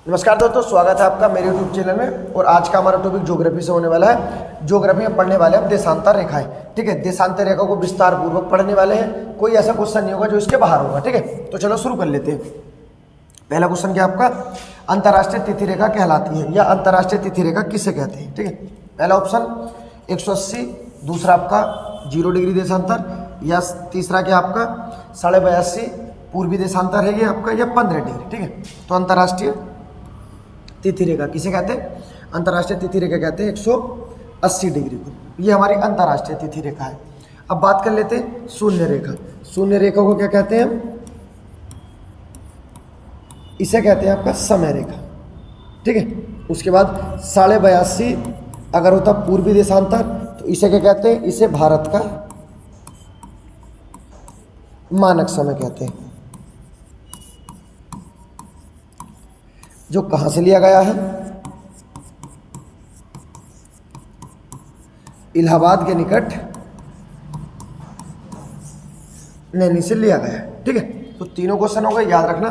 नमस्कार दोस्तों, स्वागत है आपका मेरे यूट्यूब चैनल में। और आज का हमारा टॉपिक ज्योग्राफी से होने वाला है। ज्योग्राफी में पढ़ने वाले हम देशांतर रेखाएं। ठीक है, देशांतर रेखा को विस्तार पूर्वक पढ़ने वाले हैं। कोई ऐसा क्वेश्चन नहीं होगा जो इसके बाहर होगा। ठीक है, तो चलो शुरू कर लेते हैं। पहला क्वेश्चन क्या आपका, अंतर्राष्ट्रीय तिथि रेखा कहलाती है या अंतर्राष्ट्रीय तिथि रेखा किसे कहते हैं। ठीक है, पहला ऑप्शन 180, दूसरा आपका 0 डिग्री देशांतर, या तीसरा क्या आपका 82.5 पूर्वी देशांतर है ये आपका, या 15 डिग्री। ठीक है, तो अंतर्राष्ट्रीय तिथि रेखा किसे कहते हैं? अंतर्राष्ट्रीय तिथि रेखा कहते हैं 180 डिग्री को। ये हमारी अंतर्राष्ट्रीय तिथि रेखा है। अब बात कर लेते हैं शून्य रेखा। शून्य रेखा को क्या कहते हैं हम? इसे कहते हैं आपका समय रेखा। ठीक है, उसके बाद 82.5 अगर होता पूर्वी देशांतर तो इसे क्या कहते हैं? इसे भारत का मानक समय कहते हैं, जो कहां से लिया गया है? इलाहाबाद के निकट नैनी से लिया गया है। ठीक है, तो तीनों क्वेश्चन हो गए, याद रखना।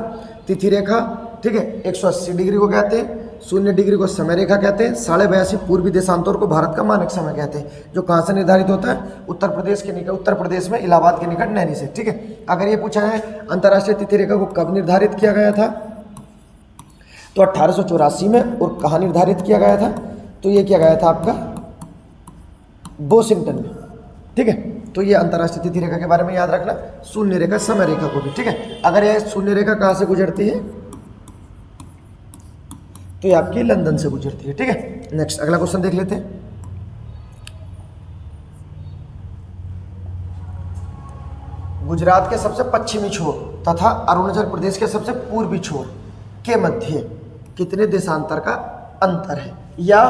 तिथि रेखा, ठीक है, 180 डिग्री को कहते हैं, 0 डिग्री को समय रेखा कहते हैं, 82.5 पूर्वी देशांतर को भारत का मानक समय कहते हैं, जो कहाँ से निर्धारित होता है? उत्तर प्रदेश के निकट, उत्तर प्रदेश में इलाहाबाद के निकट नैनी से। ठीक है, अगर ये पूछा है अंतर्राष्ट्रीय तिथि रेखा को कब निर्धारित किया गया था, तो 1884 में। और कहाँ निर्धारित किया गया था? तो ये किया गया था आपका वॉशिंगटन में। ठीक है, तो ये अंतर्राष्ट्रीय तिथि रेखा के बारे में याद रखना, शून्य रेखा, समय रेखा को भी। ठीक है, अगर ये शून्य रेखा कहाँ से गुजरती है तो ये आपकी लंदन से गुजरती है। ठीक है, नेक्स्ट अगला क्वेश्चन देख लेते हैं। गुजरात के सबसे पश्चिमी छोर तथा अरुणाचल प्रदेश के सबसे पूर्वी छोर के मध्य कितने देशांतर का अंतर है, या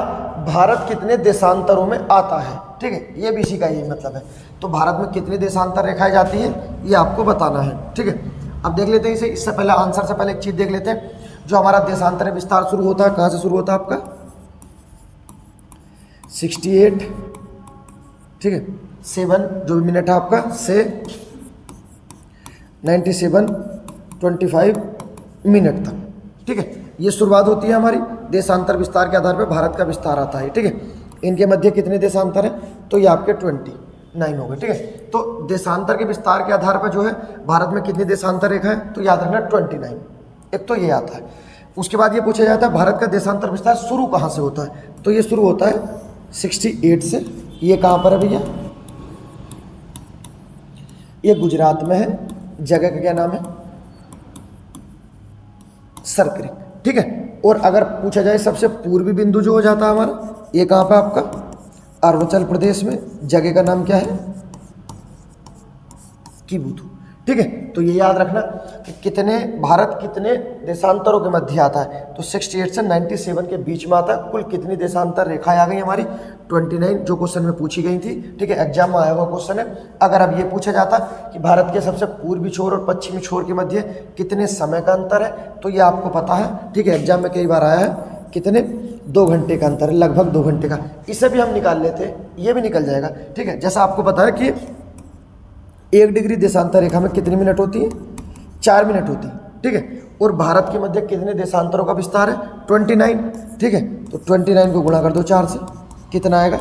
भारत कितने देशांतरों में आता है? ठीक है, ये भी इसी का यही मतलब है। तो भारत में कितनी देशांतर रेखाएं जाती है ये आपको बताना है। ठीक है, अब देख लेते हैं इसे। इससे पहले आंसर से पहले एक चीज देख लेते हैं। जो हमारा देशांतर विस्तार शुरू होता है, कहाँ से शुरू होता है आपका? 68, ठीक है, 7 जो भी मिनट है आपका से 97.25 मिनट तक। ठीक है, ये शुरुआत होती है हमारी। देशांतर विस्तार के आधार पर भारत का विस्तार आता है। ठीक है, इनके मध्य कितने देशांतर हैं? तो ये आपके 29 हो गए। ठीक है, तो देशांतर के विस्तार के आधार पर जो है भारत में कितनी देशांतर रेखा है, तो याद रखना 29। एक तो ये आता है। उसके बाद ये पूछा जाता है भारत का देशांतर विस्तार शुरू कहाँ से होता है, तो ये शुरू होता है 68 से। ये कहाँ पर है भैया? ये गुजरात में है। जगह का क्या नाम है? सरक्रिक। ठीक है, और अगर पूछा जाए सबसे पूर्वी बिंदु जो हो जाता है हमारा, ये कहाँ पे आपका? अरुणाचल प्रदेश में। जगह का नाम क्या है? किबुथु। ठीक है, तो ये याद रखना कि कितने भारत कितने देशांतरों के मध्य आता है, तो 68 से 97 के बीच में आता है। कुल कितनी देशांतर रेखाएं आ गई हमारी? 29, जो क्वेश्चन में पूछी गई थी। ठीक है, एग्जाम में आया हुआ क्वेश्चन है। अगर अब ये पूछा जाता कि भारत के सबसे पूर्वी छोर और पश्चिमी छोर के मध्य कितने समय का अंतर है, तो ये आपको पता है। ठीक है, एग्जाम में कई बार आया है। कितने? 2 घंटे का अंतर है, लगभग 2 घंटे का। इसे भी हम निकाल लेते हैं, ये भी निकल जाएगा। ठीक है, जैसा आपको पता है कि 1 डिग्री देशांतर रेखा में कितनी मिनट होती है? 4 मिनट होती है। ठीक है, और भारत के मध्य कितने देशांतरों का विस्तार है? 29। ठीक है, तो 29 को गुणा कर दो 4 से, कितना आएगा?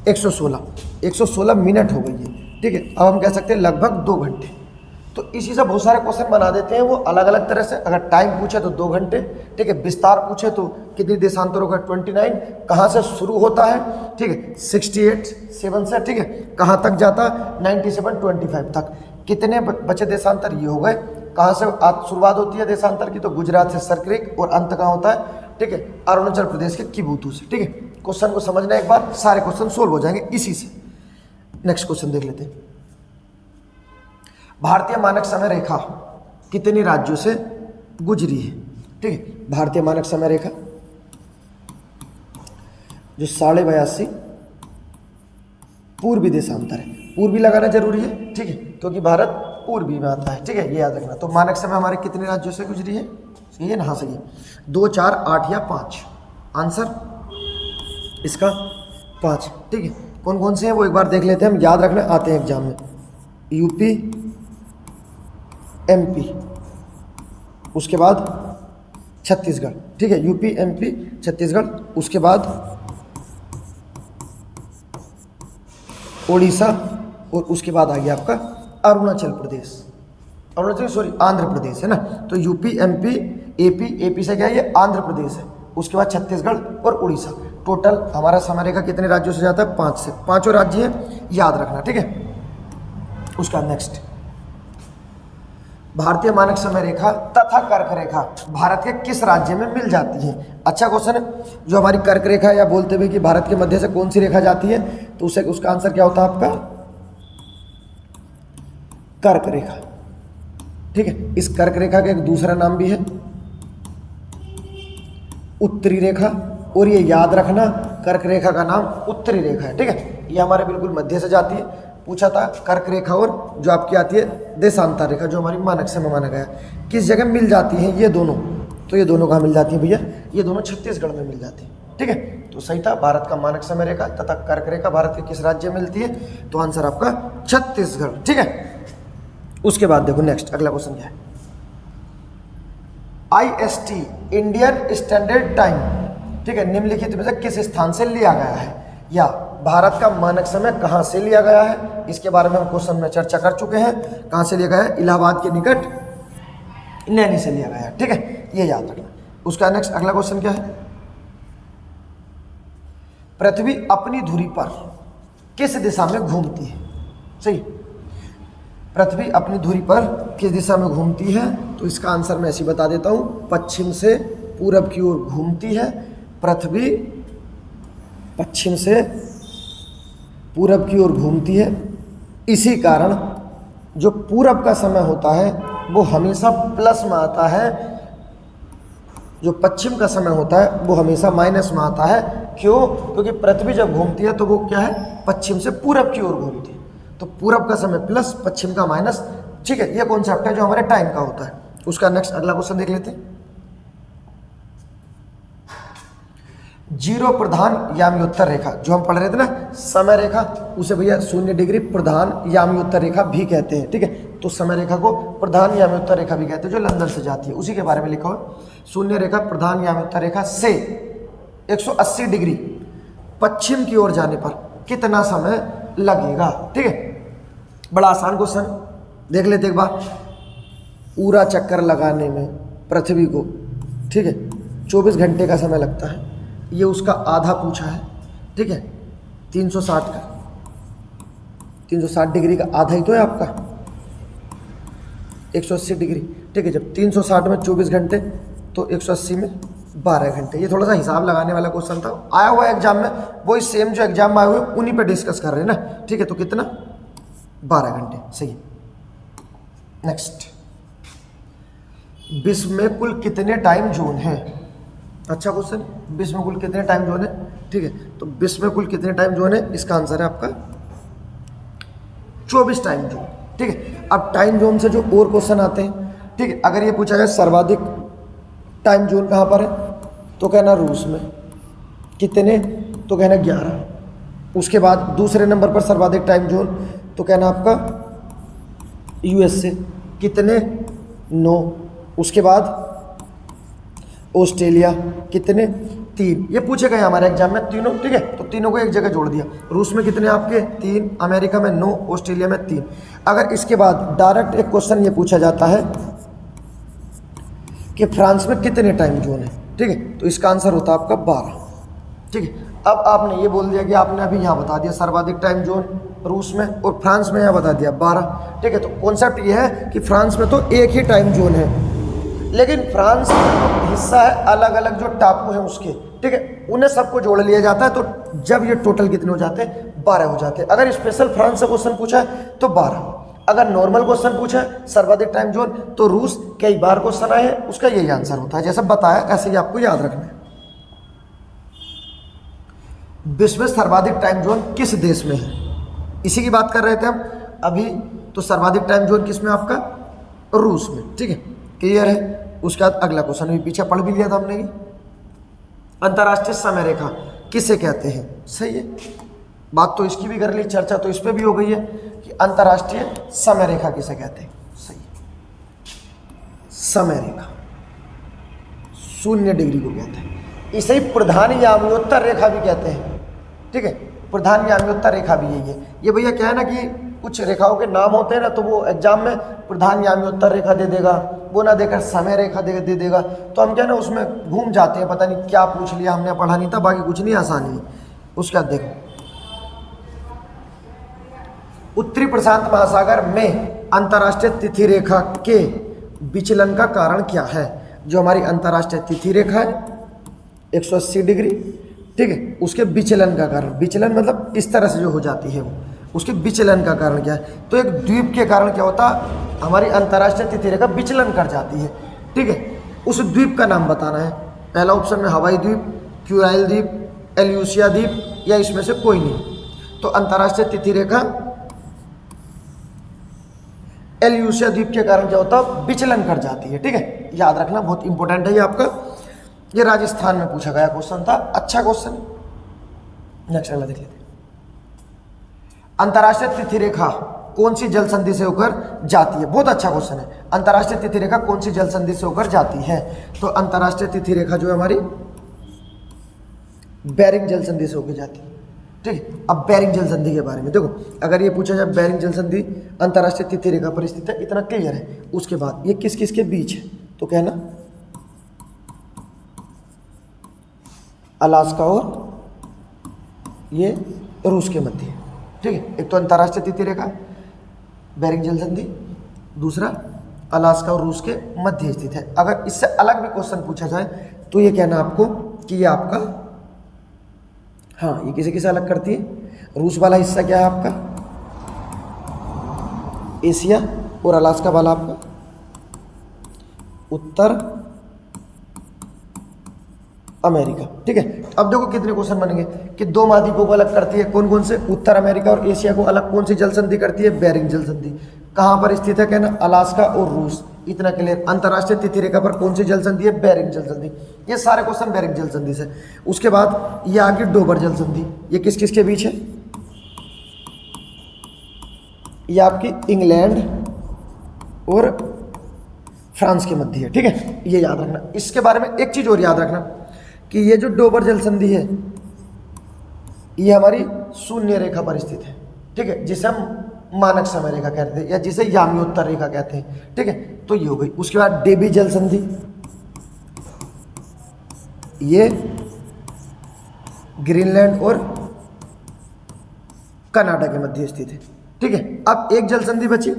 116 मिनट हो गई है। ठीक है, अब हम कह सकते हैं लगभग 2 घंटे। तो इसी से बहुत सारे क्वेश्चन बना देते हैं वो अलग अलग तरह से। अगर टाइम पूछे तो 2 घंटे। ठीक है, विस्तार पूछे तो कितनी देशांतरों का? 29। कहाँ से शुरू होता है? ठीक है, 68 से। ठीक है, कहाँ तक जाता है? 97.25 तक। कितने बचे देशांतर? ये हो गए। कहाँ से आज शुरुआत होती है देशांतर की? तो गुजरात से सरक्रिक, और अंत कहाँ होता है? ठीक है, अरुणाचल प्रदेश के किबुथु से। ठीक है, क्वेश्चन को समझना एक बार, सारे क्वेश्चन सोल्व हो जाएंगे इसी से। नेक्स्ट क्वेश्चन देख लेते हैं। भारतीय मानक समय रेखा कितने राज्यों से गुजरी है? ठीक है, भारतीय मानक समय रेखा जो 82.5 पूर्वी देशांतर है। पूर्वी लगाना जरूरी है। ठीक है, क्योंकि भारत पूर्वी में आता है। ठीक है, ये याद रखना। तो मानक समय हमारे कितने राज्यों से गुजरी है? सही है ना? हाँ सही है। 2, 4, 8 या 5? आंसर इसका 5। ठीक है, कौन कौन से हैं वो एक बार देख लेते हैं हम, याद रखना, आते हैं एग्जाम में। यूपी, एमपी, उसके बाद छत्तीसगढ़, ठीक है, यूपी एमपी छत्तीसगढ़, उसके बाद उड़ीसा, और उसके बाद आ गया आपका अरुणाचल प्रदेश, आंध्र प्रदेश है ना। तो यूपी एमपी एपी, एपी से क्या है, ये आंध्र प्रदेश है, उसके बाद छत्तीसगढ़ और उड़ीसा। टोटल हमारा समय रेखा कितने राज्यों से जाता है, 5 से, पांचों राज्य हैं, याद रखना, ठीक है। उसका नेक्स्ट, भारतीय मानक समय रेखा तथा कर्क रेखा भारत के किस राज्य में मिल जाती है। अच्छा क्वेश्चन है। जो हमारी कर्क रेखा या बोलते हुए कि भारत के मध्य से कौन सी रेखा जाती है, तो उसे उसका आंसर क्या होता है आपका, कर्क रेखा, ठीक है। इस कर्क रेखा का एक दूसरा नाम भी है उत्तरी रेखा, और ये याद रखना कर्क रेखा का नाम उत्तरी रेखा है, ठीक है। ये हमारे बिल्कुल मध्य से जाती है, पूछा था कर्क रेखा और जो आपकी आती है देशांतर रेखा, जो हमारी मानक समय माना गया, किस जगह मिल जाती है ये दोनों, तो ये दोनों कहाँ मिल जाती है भैया, ये दोनों छत्तीसगढ़ में मिल जाती है, ठीक है। तो सही था, भारत का मानक समय रेखा तथा कर्क रेखा भारत के किस राज्य में मिलती है, तो आंसर आपका छत्तीसगढ़, ठीक है। उसके बाद देखो नेक्स्ट अगला क्वेश्चन क्या है, IST इंडियन स्टैंडर्ड टाइम, ठीक है, निम्नलिखित में से किस स्थान से लिया गया है, या भारत का मानक समय कहाँ से लिया गया है, इसके बारे में हम क्वेश्चन में चर्चा कर चुके हैं। कहाँ से लिया गया है, इलाहाबाद के निकट नैनी से लिया गया है, ठीक है, ये याद रखना। उसका नेक्स्ट अगला क्वेश्चन क्या है, पृथ्वी अपनी धुरी पर किस दिशा में घूमती है, सही, पृथ्वी अपनी धुरी पर किस दिशा में घूमती है, तो इसका आंसर मैं ऐसे बता देता हूँ, पश्चिम से पूरब की ओर घूमती है पृथ्वी, पश्चिम से पूरब की ओर घूमती है। इसी कारण जो पूरब का समय होता है वो हमेशा प्लस में आता है, जो पश्चिम का समय होता है वो हमेशा माइनस में आता है। क्यों, क्योंकि पृथ्वी जब घूमती है तो वो क्या है, पश्चिम से पूरब की ओर घूमती है, तो पूरब का समय प्लस, पश्चिम का माइनस, ठीक है। ये कॉन्सेप्ट है जो हमारे टाइम का होता है। उसका नेक्स्ट अगला क्वेश्चन देख लेते हैं, जीरो प्रधान यामी-उत्तर रेखा, जो हम पढ़ रहे थे ना समय रेखा, उसे भैया 0 डिग्री प्रधान यामी-उत्तर रेखा भी कहते हैं, ठीक है। तो समय रेखा को प्रधान यामी-उत्तर रेखा भी कहते हैं, जो लंदन से जाती है, उसी के बारे में लिखा हो। शून्य रेखा प्रधान यामी-उत्तर रेखा से 180 डिग्री पश्चिम की ओर जाने पर कितना समय लगेगा, ठीक है। बड़ा आसान क्वेश्चन, देख लेते एक बार। पूरा चक्कर लगाने में पृथ्वी को, ठीक है, 24 घंटे का समय लगता है। ये उसका आधा पूछा है, ठीक है, 360 का, 360 डिग्री का आधा ही तो है आपका 180 डिग्री, ठीक है। जब 360 में 24 घंटे तो 180 में 12 घंटे। ये थोड़ा सा हिसाब लगाने वाला क्वेश्चन था, आया हुआ एग्जाम में, वही सेम जो एग्जाम में आए हुए उन्हीं पे डिस्कस कर रहे हैं ना, ठीक है। तो कितना, 12 घंटे, सही। नेक्स्ट, विश्व में कुल कितने टाइम जोन हैं। अच्छा क्वेश्चन, विश्व में कुल कितने टाइम जोन है, ठीक है। तो विश्व में कुल कितने टाइम जोन है, इसका आंसर है आपका 24 टाइम जोन, ठीक है। अब टाइम जोन से जो और क्वेश्चन आते हैं, ठीक है, अगर ये पूछा जाए सर्वाधिक टाइम जोन कहाँ पर है, तो कहना रूस में, कितने, तो कहना 11। उसके बाद दूसरे नंबर पर सर्वाधिक टाइम जोन, तो कहना आपका USA, कितने, 9। उसके बाद ऑस्ट्रेलिया, कितने, 3। ये पूछे गए हमारे एग्जाम में तीनों, ठीक है। तो तीनों को एक जगह जोड़ दिया। रूस में कितने आपके, 3, अमेरिका में 9, ऑस्ट्रेलिया में 3। अगर इसके बाद डायरेक्ट एक क्वेश्चन ये पूछा जाता है कि फ्रांस में कितने टाइम जोन है, ठीक है, तो इसका आंसर होता है आपका 12, ठीक है। अब आपने ये बोल दिया कि आपने अभी यहाँ बता दिया सर्वाधिक टाइम जोन रूस में, और फ्रांस में यहाँ बता दिया 12, ठीक है। तो कॉन्सेप्ट ये है कि फ्रांस में तो एक ही टाइम जोन है, लेकिन फ्रांस का हिस्सा है अलग अलग जो टापू हैं उसके, ठीक है, उन्हें सबको जोड़ लिया जाता है। तो जब ये टोटल कितने हो जाते हैं, 12 हो जाते हैं। अगर स्पेशल फ्रांस से क्वेश्चन पूछा है तो 12, अगर नॉर्मल क्वेश्चन पूछा है सर्वाधिक टाइम जोन, तो रूस कई बार क्वेश्चन आए हैं, उसका यही आंसर होता है। जैसा बताया ऐसे ही आपको याद रखना है। विश्व में सर्वाधिक टाइम जोन किस देश में है, इसी की बात कर रहे थे हम अभी। तो सर्वाधिक टाइम जोन किस में, आपका रूस में, ठीक है, क्लियर है। उसके बाद अगला क्वेश्चन भी पीछे पढ़ भी लिया था हमने, अंतर्राष्ट्रीय समय रेखा किसे कहते हैं, सही है। बात तो इसकी भी कर ली, चर्चा तो इस पर भी हो गई है कि अंतर्राष्ट्रीय समय रेखा किसे कहते हैं, सही। समय रेखा शून्य डिग्री को कहते हैं। इसे ही प्रधान यामियोत्तर रेखा भी कहते हैं, ठीक है, प्रधान यामियोत्तर रेखा भी यही है। ये भैया क्या है ना कि कुछ रेखाओं के नाम होते हैं ना, तो वो एग्जाम में प्रधान यामियोत्तर रेखा दे देगा, वो ना देकर समय रेखा दे देगा, तो हम क्या ना उसमें घूम जाते हैं, पता नहीं क्या पूछ लिया, हमने पढ़ा नहीं था, बाकी कुछ नहीं, आसानी है। उसके बाद देखो, उत्तरी प्रशांत महासागर में अंतर्राष्ट्रीय तिथि रेखा के विचलन का कारण क्या है? जो हमारी अंतर्राष्ट्रीय तिथि रेखा है 180 डिग्री, ठीक है, उसके विचलन का कारण, विचलन मतलब इस तरह से जो हो जाती है वो, उसके विचलन का कारण क्या है? तो एक द्वीप के कारण क्या होता, हमारी अंतर्राष्ट्रीय तिथि रेखा विचलन कर जाती है, ठीक है। उस द्वीप का नाम बताना है। पहला ऑप्शन में हवाई द्वीप, क्यूराइल द्वीप, एल्यूसिया द्वीप, या इसमें से कोई नहीं। तो अंतर्राष्ट्रीय तिथि रेखा एल्यूसिया द्वीप के कारण क्या होता है, विचलन कर जाती है, ठीक है, याद रखना, बहुत इंपॉर्टेंट है ये आपका। ये राजस्थान में पूछा गया क्वेश्चन था, अच्छा क्वेश्चन। नेक्स्ट अगला देख लेते हैं। अंतर्राष्ट्रीय तिथि रेखा कौन सी जल संधि से होकर जाती है? बहुत अच्छा क्वेश्चन है। अंतर्राष्ट्रीय तिथि रेखा कौन सी जल संधि से होकर जाती है? तो अंतर्राष्ट्रीय तिथि रेखा जो है हमारी बेरिंग जल संधि से होकर जाती है, ठीक है। अब बेरिंग जल संधि के बारे में देखो, अगर ये पूछा जाए बेरिंग जल संधि अंतर्राष्ट्रीय तिथि रेखा पर स्थित है, इतना क्लियर है। उसके बाद ये किस किस के बीच है? तो कहना अलास्का और ये रूस के मध्य, ठीक है। एक तो अंतर्राष्ट्रीय तिथि रेखा बेरिंग जल संधि, दूसरा अलास्का और रूस के मध्य स्थित है। अगर इससे अलग भी क्वेश्चन पूछा जाए तो ये कहना आपको कि ये आपका, हाँ, ये किसे किसे अलग करती है? रूस वाला हिस्सा क्या है आपका एशिया, और अलास्का वाला आपका उत्तर अमेरिका, ठीक है। अब देखो कितने क्वेश्चन बनेंगे कि दो महाद्वीपों को अलग करती है, कौन कौन से? उत्तर अमेरिका और एशिया को अलग कौन सी जल संधि करती है? बेरिंग जल संधि। कहाँ पर स्थित है? कहना अलास्का और रूस, इतना क्लियर। अंतर्राष्ट्रीय तिथि रेखा पर कौन सी जल संधि है? बेरिंग जल संधि। ये सारे क्वेश्चन बेरिंग जल संधि से। उसके बाद ये आगे डोबर जल संधि, ये किस किस के बीच है? ये आपकी इंग्लैंड और फ्रांस के मध्य है, ठीक है, ये याद रखना। इसके बारे में एक चीज और याद रखना कि ये जो डोबर जल संधि है ये हमारी शून्य रेखा पर स्थित है, ठीक है, जिसे हम मानक समय रेखा कहते हैं या जिसे यामियोत्तर रेखा कहते हैं, ठीक है। तो ये हो गई। उसके बाद डेबी जल संधि, ये ग्रीनलैंड और कनाडा के मध्य स्थित है, ठीक है। अब एक जल संधि बची,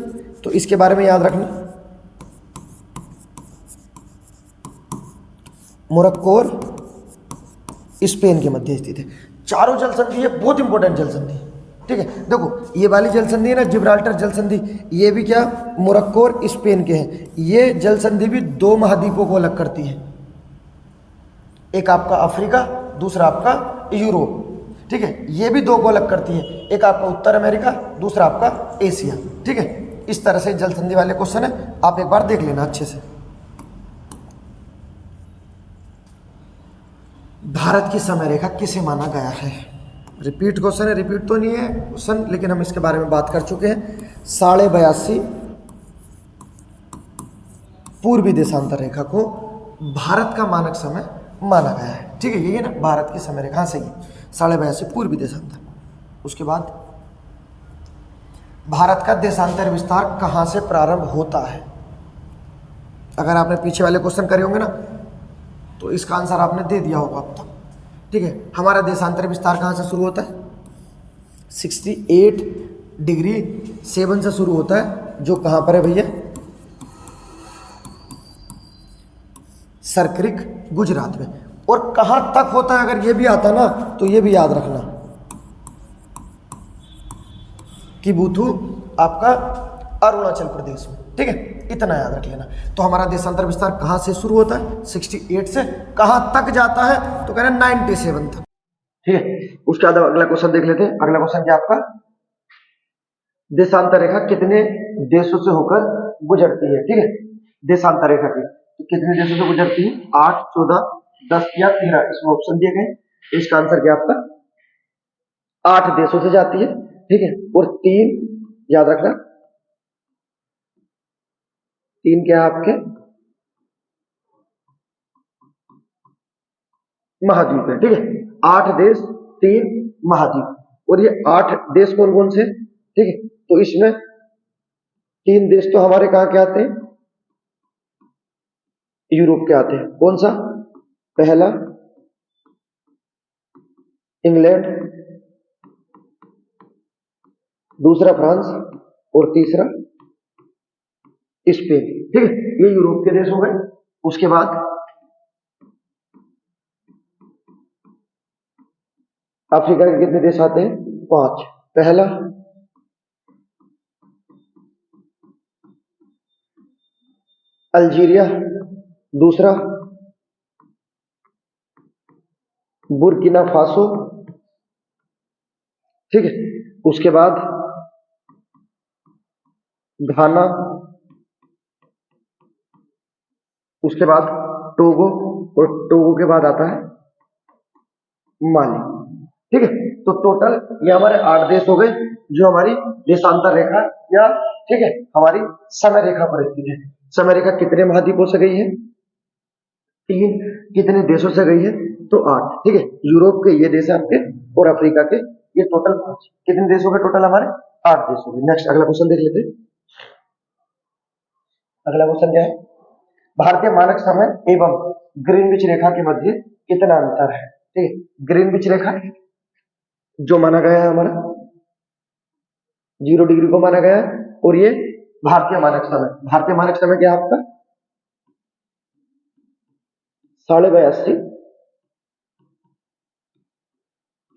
तो इसके बारे में याद रखना, मोरक्को और स्पेन के मध्य स्थित है। चारों जल संधि है बहुत इंपॉर्टेंट जल संधि, ठीक है। देखो ये वाली जल संधि है ना जिब्राल्टर जल संधि, ये भी क्या मोरक्को और स्पेन के हैं। ये जल संधि भी दो महाद्वीपों को अलग करती है, एक आपका अफ्रीका, दूसरा आपका यूरोप, ठीक है। ये भी दो को अलग करती है, एक आपका उत्तर अमेरिका, दूसरा आपका एशिया, ठीक है। इस तरह से जल संधि वाले क्वेश्चन है, आप एक बार देख लेना अच्छे से। भारत की समय रेखा किसे माना गया है? रिपीट क्वेश्चन है, रिपीट तो नहीं है क्वेश्चन, लेकिन हम इसके बारे में बात कर चुके हैं। 82.5 पूर्वी देशांतर रेखा को भारत का मानक समय माना गया है, ठीक है। यही है ना भारत की समय रेखा, सही है, 82.5 पूर्वी देशांतर। उसके बाद भारत का देशांतर विस्तार कहाँ से प्रारंभ होता है? अगर आपने पीछे वाले क्वेश्चन करे होंगे ना तो इसका आंसर आपने दे दिया होगा अब तक, ठीक है। हमारा देशांतर विस्तार कहाँ से शुरू होता है? 68 डिग्री 7 से शुरू होता है, जो कहाँ पर है भैया? सरक्रिक, गुजरात में। और कहाँ तक होता है अगर ये भी आता ना तो ये भी याद रखना कि बुथु आपका अरुणाचल प्रदेश में, ठीक है, इतना याद रख लेना। तो हमारा देशांतर विस्तार कहाँ से शुरू होता है? 68 से। कहाँ तक जाता है? तो कह रहे हैं 97 तक, ठीक है। उसके बाद अगला क्वेश्चन देख लेते हैं। अगला क्वेश्चन क्या आपका? देशांतर रेखा कितने देशों से होकर गुजरती है, ठीक है। देशांतर रेखा की तो कितने देशों से गुजरती है? 8, 14, 10 या 13, इसमें ऑप्शन दिए गए। इसका आंसर क्या आपका? 8 देशों से जाती है, ठीक है। और 3 याद रखना, 3 क्या है आपके? महाद्वीप है, ठीक है। 8 देश 3 महाद्वीप। और ये 8 देश कौन कौन से, ठीक है। तो इसमें 3 देश तो हमारे कहाँ के आते हैं, यूरोप के आते हैं। कौन सा, पहला इंग्लैंड, दूसरा फ्रांस और तीसरा स्पेन, ठीक है। ये यूरोप के देश हो गए। उसके बाद अफ्रीका के कितने देश आते हैं, 5। पहला अल्जीरिया, दूसरा बुर्किना फासो, ठीक है। उसके बाद घाना, उसके बाद टोगो, और टोगो के बाद आता है माली, ठीक है। तो टोटल ये हमारे 8 देश हो गए जो हमारी देशांतर रेखा या, ठीक है, हमारी समय रेखा पर स्थित है। समय रेखा कितने महाद्वीपों से गई है, 3। कितने देशों से गई है, तो 8, ठीक है। यूरोप के ये देश है आपके, और अफ्रीका के ये टोटल 5। कितने देश हो गए टोटल हमारे, 8 देश हो गए। नेक्स्ट अगला क्वेश्चन देख लेते हैं। अगला क्वेश्चन क्या है, भारतीय मानक समय एवं ग्रीनविच रेखा के मध्य कितना अंतर है, ठीक है। ग्रीनविच रेखा जो माना गया है हमारा 0 डिग्री को माना गया है, और ये भारतीय मानक समय, भारतीय मानक समय क्या है आपका 82.5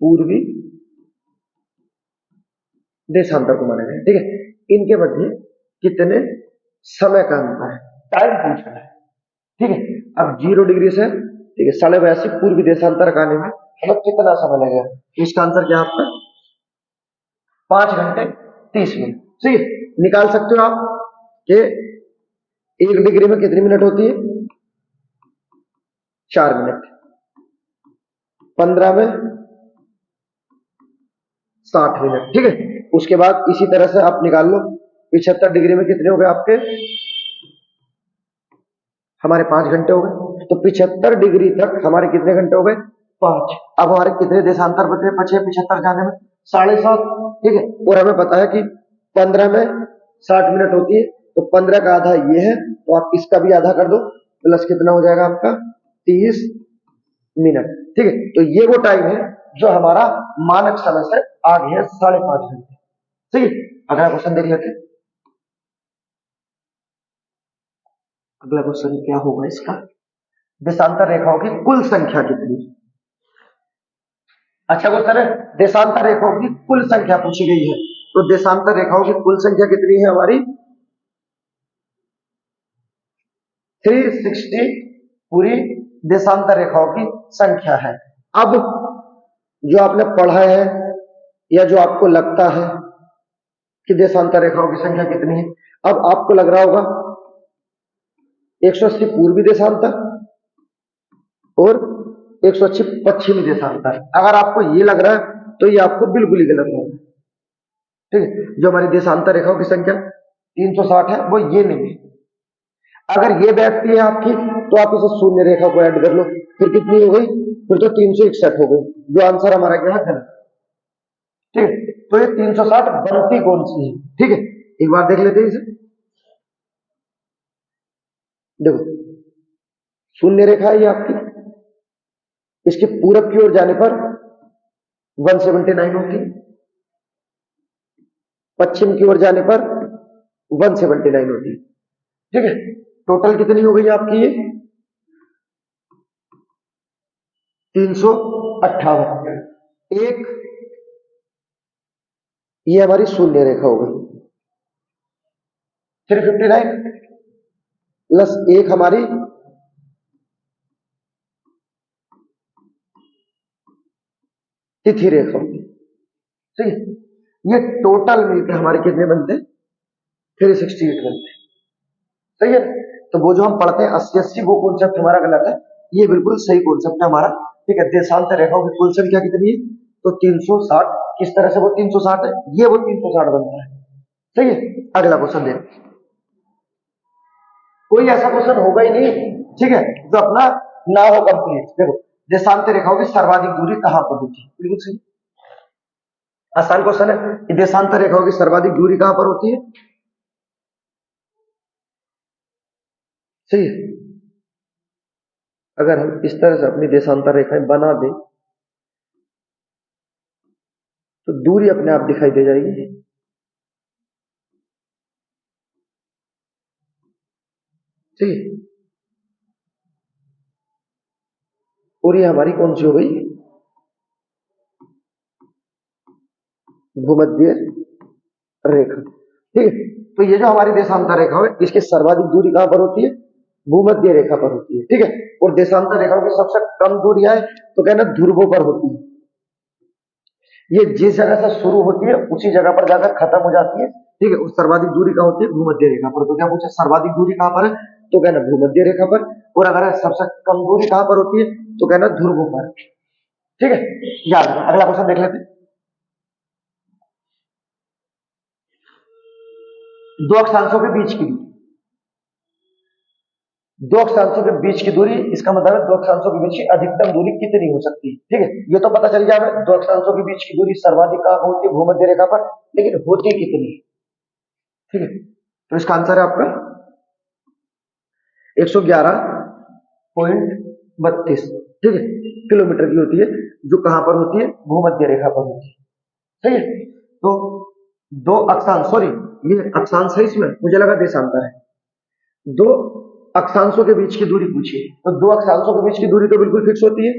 पूर्वी देशांतर को माना गया है, ठीक है। इनके मध्य कितने समय का अंतर है, टाइम पूछना है, ठीक है। अब 0 डिग्री से, ठीक है, 82.5 पूर्वी देशांतर का आने में हमें कितना समय लगेगा, इसका आंसर क्या आपका 5 घंटे 30 मिनट, ठीक है। निकाल सकते हो आप कि 1 डिग्री में कितनी मिनट होती है, 4 मिनट, 15 में 60 मिनट, ठीक है। उसके बाद इसी तरह से आप निकाल लो 75 डिग्री में कितने हो गए आपके, हमारे 5 घंटे हो गए। तो 75 डिग्री तक हमारे कितने घंटे हो गए, 5। अब हमारे कितने देशांतर बचे 75 जाने में, 7.5, ठीक है। और हमें पता है कि 15 में 60 मिनट होती है, तो 15 का आधा ये है, तो आप इसका भी आधा कर दो, प्लस कितना हो जाएगा आपका 30 मिनट, ठीक है। तो ये वो टाइम है जो हमारा मानक समय से आगे है 5.5 घंटे, ठीक है। अगला क्वेश्चन देख लेते हैं। अगला क्वेश्चन क्या होगा इसका, देशांतर रेखाओं की कुल संख्या कितनी। अच्छा क्वेश्चन है, देशांतर रेखाओं की कुल संख्या पूछी गई है। तो देशांतर रेखाओं की कुल संख्या कितनी है हमारी 360 पूरी देशांतर रेखाओं की संख्या है। अब जो आपने पढ़ा है या जो आपको लगता है कि देशांतर रेखाओं की संख्या कितनी है, अब आपको लग रहा होगा 180 पूर्वी देशांतर और 180 पश्चिमी देशांतर। अगर आपको ये लग रहा है तो ये आपको बिल्कुल ही गलत होगा, ठीक है। जो हमारी देशांतर रेखाओं की संख्या 360 है वो ये नहीं है। अगर ये बैठती है आपकी तो आप इसे शून्य रेखा को ऐड कर लो, फिर कितनी हो गई, फिर तो 361 हो गई, जो आंसर हमारा क्या है गलत, ठीक है। तो ये 360 बनती कौन सी है, ठीक है। एक बार देख लेते हैं इसे, देखो शून्य रेखा है ये आपकी, इसके पूरब की ओर जाने पर 179 होती, पश्चिम की ओर जाने पर 179 होती, ठीक है। टोटल कितनी हो गई आपकी ये 358। एक ये हमारी शून्य रेखा हो गई, 359 प्लस एक हमारी तिथि रेखा होगी, ठीक है। ये टोटल मिलकर हमारे कितने बनते हैं 368 बनते हैं, सही है। तो वो जो हम पढ़ते हैं 80-80 वो कॉन्सेप्ट हमारा गलत है, ये बिल्कुल सही कॉन्सेप्ट है हमारा, ठीक है। देशांतर रेखाओं की कुल संख्या कितनी है तो 360, किस तरह से वो 360 है, ये वो 360 बनता है, सही है। अगला क्वेश्चन देखो, कोई ऐसा क्वेश्चन होगा ही नहीं, ठीक है, जो अपना ना हो कंप्लीट। देखो देशांतर रेखाओं की सर्वाधिक दूरी कहां पर होती है? बिल्कुल सही, आसान क्वेश्चन है कि देशांतर रेखाओं की सर्वाधिक दूरी कहां पर होती है। सही है। अगर हम इस तरह से अपनी देशांतर रेखाएं बना दें तो दूरी अपने आप दिखाई दे जाएगी। ठीक है, और ये हमारी कौन सी हो गई? भूमध्य रेखा। ठीक है, तो ये जो हमारी देशांतर रेखा है इसकी सर्वाधिक दूरी कहां पर होती है? भूमध्य रेखा पर होती है। ठीक है, और देशांतर रेखाओं की सबसे कम दूरियां है तो कहना ध्रुवों पर होती है। ये जिस जगह से शुरू होती है उसी जगह पर जाकर खत्म हो जाती है। ठीक है, उस सर्वाधिक दूरी कहां होती है? भूमध्य रेखा पर। तो क्या पूछा सर्वाधिक दूरी कहां पर है? तो कहना भूमध्य रेखा पर। और अगर सबसे कम दूरी कहां पर होती है तो कहना ध्रुवों पर। ठीक है, याद रखना। अगला क्वेश्चन देख लेते हैं। दो अक्षांशों के बीच की दूरी, दो अक्षांशों के बीच की दूरी, इसका मतलब है दो अक्षांशों के बीच की अधिकतम दूरी कितनी हो सकती है। ठीक है, ये तो पता चल गया हमें दो अक्षांशों के बीच की दूरी सर्वाधिक कहां होती है? भूमध्य रेखा पर। लेकिन होती कितनी? ठीक है, तो इसका आंसर है आपका 111.32। ठीक है, किलोमीटर की होती है, जो कहां पर होती है? भूमध्य रेखा पर होती है। सही है, तो दो अक्षांश, सॉरी ये अक्षांश है, इसमें मुझे लगा देशांतर है। दो अक्षांशों के बीच की दूरी पूछी, तो दो अक्षांशों के बीच की दूरी तो बिल्कुल फिक्स होती है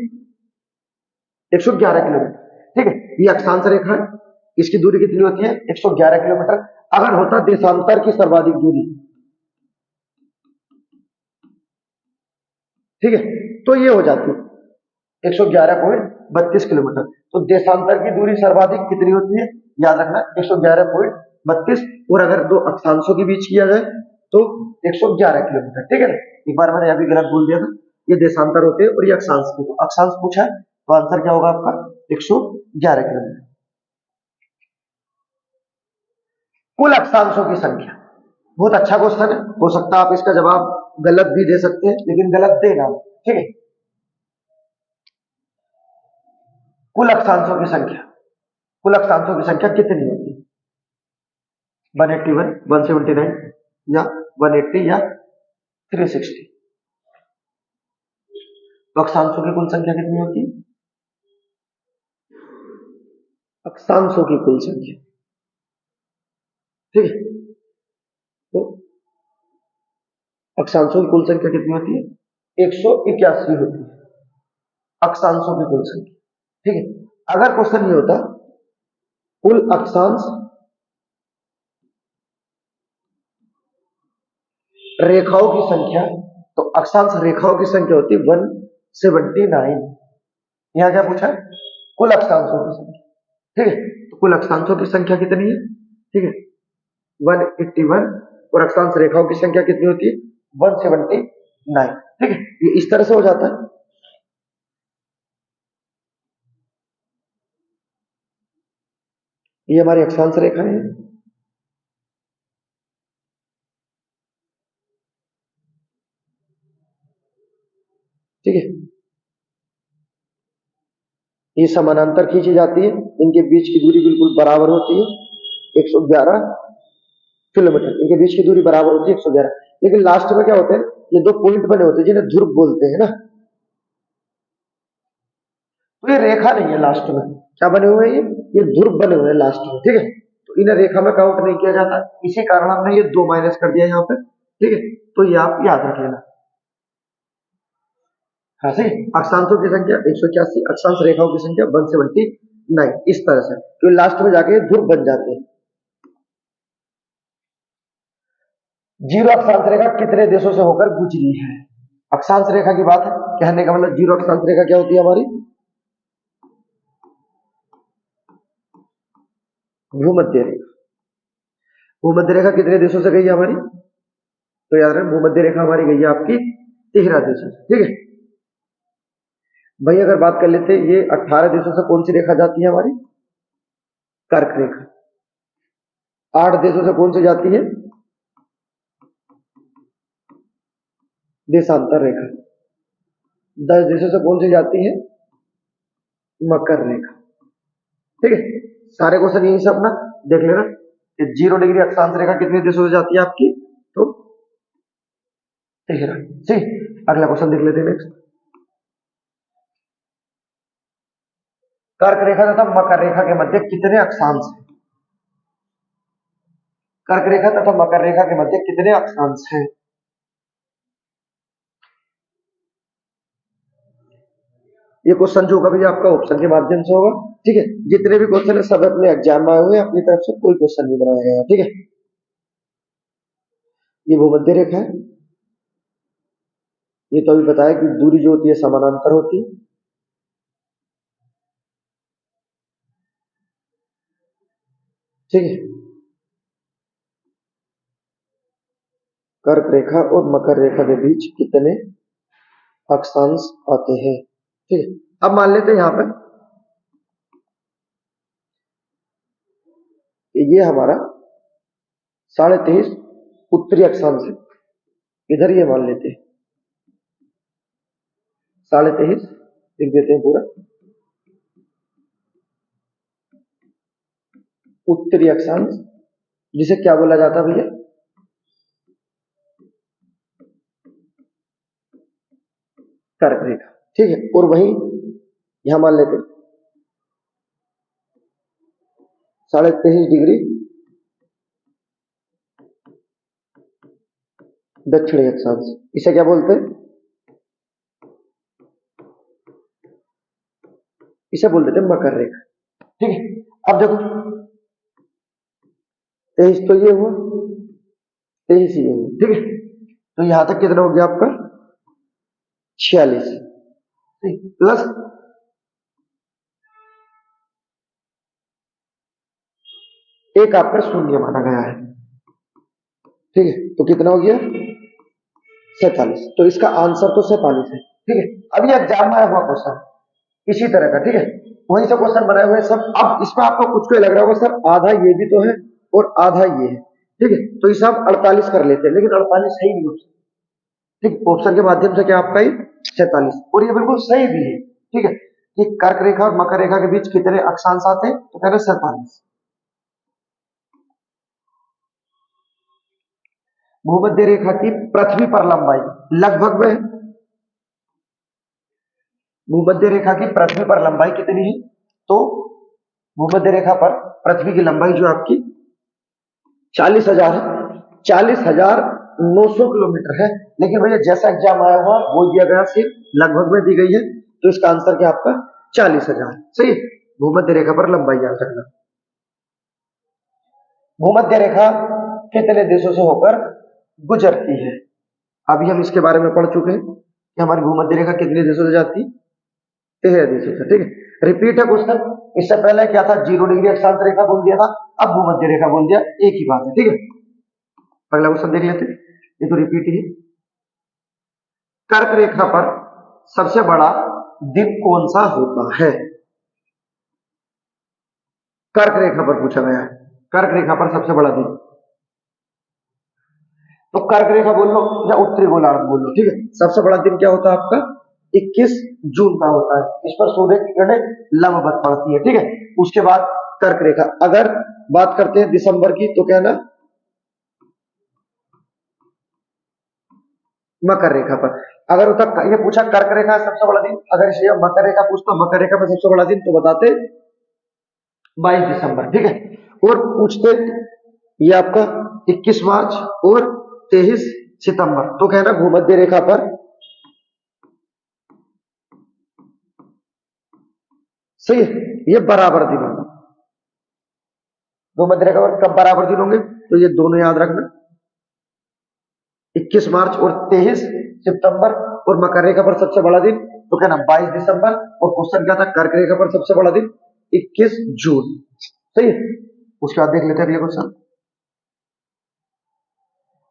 111 किलोमीटर। ठीक है, ये अक्षांश रेखा है, इसकी दूरी कितनी होती है? 111 किलोमीटर। अगर होता देशांतर की सर्वाधिक दूरी, ठीक है, तो ये हो जाती 111.32 किलोमीटर। तो देशांतर की दूरी सर्वाधिक कितनी होती है? याद रखना 111.32। और अगर दो अक्षांशों के बीच किया जाए तो 111 किलोमीटर। ठीक है ना, एक बार मैंने अभी गलत बोल दिया था, ये देशांतर होते हैं और ये अक्षांश के। तो अक्षांश पूछा है तो आंसर क्या होगा आपका? 111 किलोमीटर। कुल अक्षांशों की संख्या, बहुत अच्छा क्वेश्चन है। हो सकता है आप इसका जवाब गलत भी दे सकते हैं, लेकिन गलत देना। ठीक है, कुल अक्षांशों की संख्या, कुल अक्षांशों की संख्या कितनी होती है? 181, 179 या 180 या 360? तो अक्षांशों की कुल संख्या कितनी होती है? अक्षांशों की कुल संख्या। ठीक है, तो अक्षांशों की कुल संख्या कितनी होती है? 181 होती है अक्षांशों की कुल संख्या। ठीक है, अगर क्वेश्चन ये होता कुल अक्षांश रेखाओं की संख्या, तो अक्षांश रेखाओं की संख्या होती है 179। यहां क्या पूछा है? कुल अक्षांशों की संख्या। ठीक है, तो कुल अक्षांशों की संख्या कितनी है? ठीक है, 181। और अक्षांश रेखाओं की संख्या कितनी होती है? 179। ठीक है, ये इस तरह से हो जाता है। ये हमारी अक्षांश रेखा है। ठीक है, ये समानांतर खींची जाती है, इनके बीच की दूरी बिल्कुल बराबर होती है 111 किलोमीटर। इनके बीच की दूरी बराबर होती है 111। लेकिन लास्ट में क्या होते हैं? ये दो पॉइंट बने होते हैं जिन्हें ध्रुव बोलते हैं ना। तो ये रेखा नहीं है, लास्ट में क्या बने हुए हैं? ये ध्रुव बने हुए हैं लास्ट में। ठीक है, तो इन्हें रेखा में काउंट नहीं किया जाता, इसी कारण हमने ये 2 माइनस कर दिया यहाँ पे। ठीक है, तो ये आप याद रख लेना। हाँ सही, अक्षांशों की संख्या 181, अक्षांश रेखाओं की संख्या 179, इस तरह से, तो लास्ट में जाके ध्रुव बन जाते हैं। जीरो अक्षांश रेखा कितने देशों से होकर गुजरी है? अक्षांश रेखा की बात है, कहने का मतलब जीरो अक्षांश रेखा क्या होती है हमारी? भूमध्य रेखा। भूमध्य रेखा कितने देशों से गई है हमारी? तो याद रखें भूमध्य रेखा हमारी गई है आपकी 13 देशों से। ठीक है भाई, अगर बात कर लेते हैं ये 18 देशों से कौन सी रेखा जाती है हमारी? कर्क रेखा। 8 देशों से कौन सी जाती है? देशांतर रेखा। 10 देशों से कौन सी जाती है? मकर रेखा। ठीक है, सारे क्वेश्चन यही सब ना देख लेना कि 0 डिग्री अक्षांश रेखा कितने देशों से जाती है आपकी, तो 13। ठीक, अगला क्वेश्चन देख लेते हैं नेक्स्ट। कर्क रेखा तथा मकर रेखा के मध्य कितने अक्षांश हैं? कर्क रेखा तथा मकर रेखा के मध्य कितने अक्षांश हैं? ये क्वेश्चन जो होगा भी आपका ऑप्शन के माध्यम से होगा। ठीक है, जितने भी क्वेश्चन है सब अपने एग्जाम में आए हुए हैं, अपनी तरफ से कोई क्वेश्चन नहीं बनाया गया है। ठीक है, ये भूमध्य रेखा है। ये तो अभी बताया कि दूरी जो होती है समानांतर होती है। ठीक है, कर्क रेखा और मकर रेखा के बीच कितने अक्षांश आते हैं? ठीक है, अब मान लेते हैं यहां पर कि ये हमारा 23.5 उत्तरी अक्षांश है। इधर ये मान लेते हैं 23.5 लिख देते हैं पूरा, उत्तरी अक्षांश, जिसे क्या बोला जाता है भैया? कर्क रेखा। ठीक है, और वही यहां मान लेते 23.5 डिग्री दक्षिणी अक्षांश, इसे क्या बोलते हैं? इसे बोल देते हैं मकर रेखा। ठीक है, अब देखो 23 तो ये हुआ, 23 ये हुआ। ठीक है, तो यहां तक कितना हो गया आपका? 46 प्लस एक आपका शून्य माना गया है। ठीक है, तो कितना हो गया? 47। तो इसका आंसर तो 47 है। ठीक है, अब ये एग्जाम में आया हुआ क्वेश्चन इसी तरह का। ठीक है, वहीं से क्वेश्चन बनाए हुए सब। अब इसमें आपको कुछ को लग रहा होगा सर आधा ये भी तो है और आधा ये है। ठीक है, तो इसे आप 48 कर लेते हैं, लेकिन 48 सही नहीं होता। ठीक, ऑप्शन के माध्यम से क्या आपका ही 47, और ये बिल्कुल सही भी है। ठीक है, कि कर्क रेखा और मकर रेखा के बीच कितने अक्षांश आते हैं? तो कह रहे 47। भूमध्य रेखा की पृथ्वी पर लंबाई लगभग में, भूमध्य रेखा की पृथ्वी पर लंबाई कितनी है? तो भूमध्य रेखा पर पृथ्वी की लंबाई जो आपकी 40,000 है, 40,900 किलोमीटर है। लेकिन भैया जैसा एग्जाम आया हुआ वो दिया गया सिर्फ लगभग में दी गई है, तो इसका आंसर क्या आपका 40,000। सही, भूमध्य रेखा पर लंबाई याद रखना। भूमध्य रेखा कितने देशों से होकर गुजरती है? अभी हम इसके बारे में पढ़ चुके हैं कि हमारी भूमध्य रेखा कितने देशों से जाती? 13 देशों से। ठीक है, रिपीट है क्वेश्चन। इससे पहले क्या था? 0 डिग्री अक्षांश रेखा बोल दिया था, अब भूमध्य रेखा बोल दिया, एक ही बात है। ठीक है, अगला क्वेश्चन देख लेते हैं, ये तो रिपीट ही। कर्क रेखा पर सबसे बड़ा दिन कौन सा होता है? कर्क रेखा पर पूछा गया है, कर्क रेखा पर सबसे बड़ा दिन। तो कर्क रेखा बोल लो या उत्तरी गोलार्ध बोल लो। ठीक है, सबसे बड़ा दिन क्या होता है आपका? 21 जून का होता है। इस पर सूर्य की किरणें लंबवत पड़ती है। ठीक है, उसके बाद कर्क रेखा। अगर बात करते हैं दिसंबर की तो क्या ना, मकर रेखा पर। अगर होता ये पूछा कर्क रेखा सबसे बड़ा दिन, अगर इसे मकर रेखा पूछता, मकर रेखा पर सबसे बड़ा दिन, तो बताते 22 दिसंबर। ठीक है, और पूछते ये आपका 21 मार्च और 23 सितंबर, तो कहना भूमध्य रेखा पर सही है, ये बराबर दिन होंगे। भूमध्य रेखा पर कब बराबर दिन होंगे? तो ये दोनों याद रखना, 21 मार्च और 23 सितंबर। और मकर रेखा पर सबसे बड़ा दिन तो कहना 22 दिसंबर। और क्वेश्चन क्या था? कर्क रेखा पर सबसे बड़ा दिन 21 जून। सही है, उसके बाद देख लेते हैं अगले क्वेश्चन।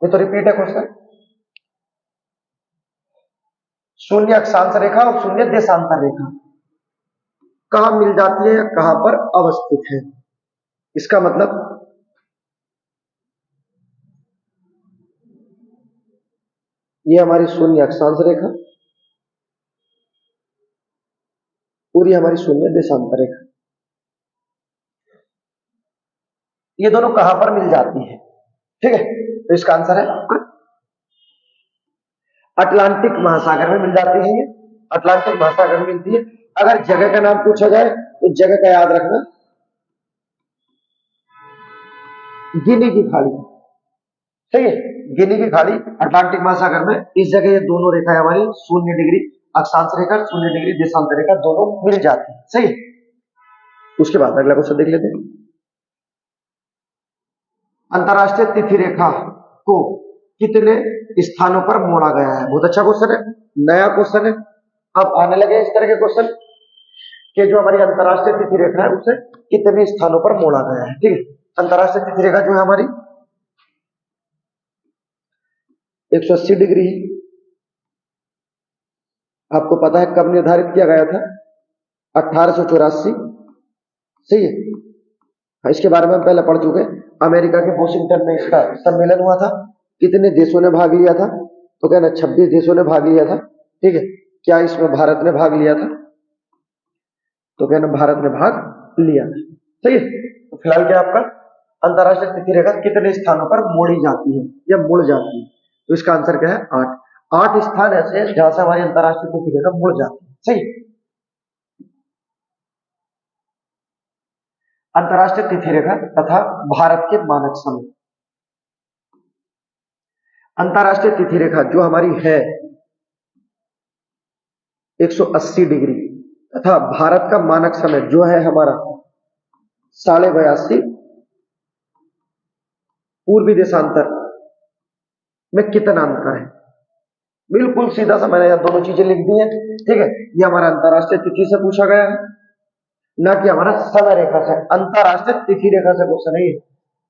ये तो रिपीट है क्वेश्चन। शून्य अक्षांश रेखा और शून्य देशांतर रेखा कहां मिल जाती है या कहां पर अवस्थित है? इसका मतलब ये हमारी शून्य अक्षांश रेखा पूरी हमारी शून्य देशांतर रेखा। ये दोनों कहां पर मिल जाती है, ठीक है, तो इसका आंसर है अटलांटिक महासागर में मिल जाती है। ये अटलांटिक महासागर में मिलती है। अगर जगह का नाम पूछा जाए तो जगह का याद रखना, गिनी की खाड़ी, सही है, गिनी की खाड़ी अटलांटिक महासागर में। इस जगह ये दोनों रेखाएं हमारी 0 डिग्री अक्षांश रेखा, 0 डिग्री देशांतर रेखा दोनों मिल जाती है, सही है। उसके बाद अगला क्वेश्चन देख लेते हैं। अंतरराष्ट्रीय तिथि रेखा को कितने स्थानों पर मोड़ा गया है? बहुत अच्छा क्वेश्चन है, नया क्वेश्चन है। अब आने लगे इस तरह के क्वेश्चन कि जो हमारी अंतरराष्ट्रीय तिथि रेखा है उसे कितने स्थानों पर मोड़ा गया है, ठीक है। अंतरराष्ट्रीय तिथि रेखा जो है हमारी 180 डिग्री, आपको पता है कब निर्धारित किया गया था? 1884, सही है। इसके बारे में हम पहले पढ़ चुके हैं। अमेरिका के वॉशिंगटन में इसका सम्मेलन हुआ था। कितने देशों ने भाग लिया था? तो कहना 26 देशों ने भाग लिया था, ठीक है। क्या इसमें भारत ने भाग लिया था? तो कहना भारत ने भाग लिया था, सही है। तो फिलहाल क्या आपका अंतरराष्ट्रीय तिथि रेखा कितने स्थानों पर मोड़ी जाती है या मुड़ जाती है? तो इसका आंसर क्या है? 8। 8 स्थान ऐसे हैं जहां से हमारी अंतरराष्ट्रीय तिथि रेखा मुड़ जाती है, सही। अंतरराष्ट्रीय तिथि रेखा तथा भारत के मानक समय। अंतरराष्ट्रीय तिथि रेखा जो हमारी है 180 डिग्री तथा भारत का मानक समय जो है हमारा 82.5 पूर्वी देशांतर में कितना अंतर है? बिल्कुल सीधा सा मैंने यहां दोनों चीजें लिख दी है, ठीक है। ये हमारा अंतरराष्ट्रीय तिथि से पूछा गया है, ना कि हमारा समय रेखा से। अंतरराष्ट्रीय तिथि रेखा से क्वेश्चन है,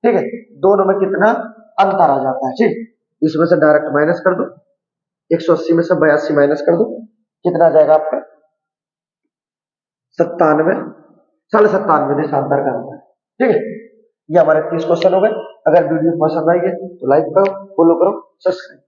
ठीक है। दोनों में कितना अंतर आ जाता है, ठीक। इसमें से डायरेक्ट माइनस कर दो, 180 में से 82 माइनस कर दो, कितना आ जाएगा आपका? 97, 97.5 देशांतर का अंतर, ठीक है। ये हमारे 30 क्वेश्चन हो गए। अगर वीडियो पसंद आई है तो लाइक करो, फॉलो करो, सब्सक्राइब।